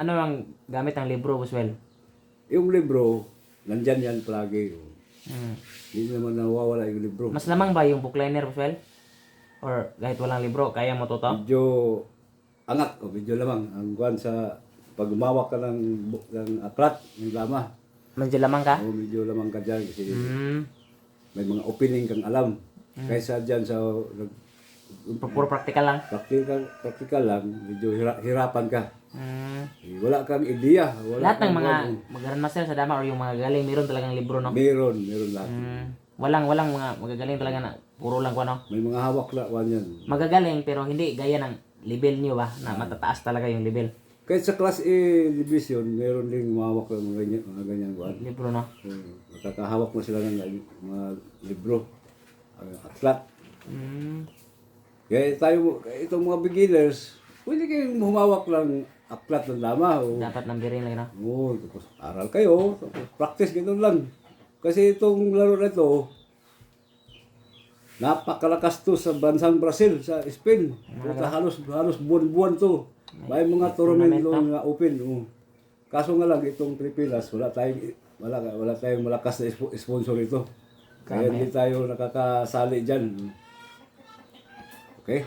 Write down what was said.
Ano ang gamit ang libro, Buswel? Yung libro, nandyan yan palagi. Hmm. Hindi naman nawawala yung libro. Mas lamang ba yung bookliner, Buswel? Or kahit walang libro, kaya mo to? Medyo angat o medyo lamang. Ang kuhan sa pag umawak ka ng aklat, ng lama. Medyo lamang ka? O medyo lamang ka dyan kasi Hmm. may mga opening kang alam. Kaysa dyan sa Puro practical lang. practical lang, medyo hirapan ka. Hmm. Wala kang ideya. Wala Lahat ng kang mga kuwan. mag-grandmaster sa dama or yung mga galing, meron talagang libro, no? Meron lahat. Walang mga magagaling talaga na puro lang ko, no? May mga hawak na kuhan yan. Magagaling pero hindi gaya ng level nyo ba na matataas talaga yung level. Kahit sa Class A division, meron ding mahawak ng mga ganyan kuhan. Libro, no? Nakakahawak mo sila ng mga libro, aklat. Hmm. Kaya itong mga beginners, pwede kayong humawak ng aklat ng lama. Dapat nambirin lang, no? Tapos aral kayo, tapos practice, gano'n lang. Kasi itong laro na ito, napakalakas to sa bansang Brazil, sa Spain. Halos buwan-buwan to. May mga tournament doon na open. Kaso nga lang, itong Pilipinas, wala tayong malakas na sponsor ito. Kaya hindi tayo nakakasali dyan. Okay?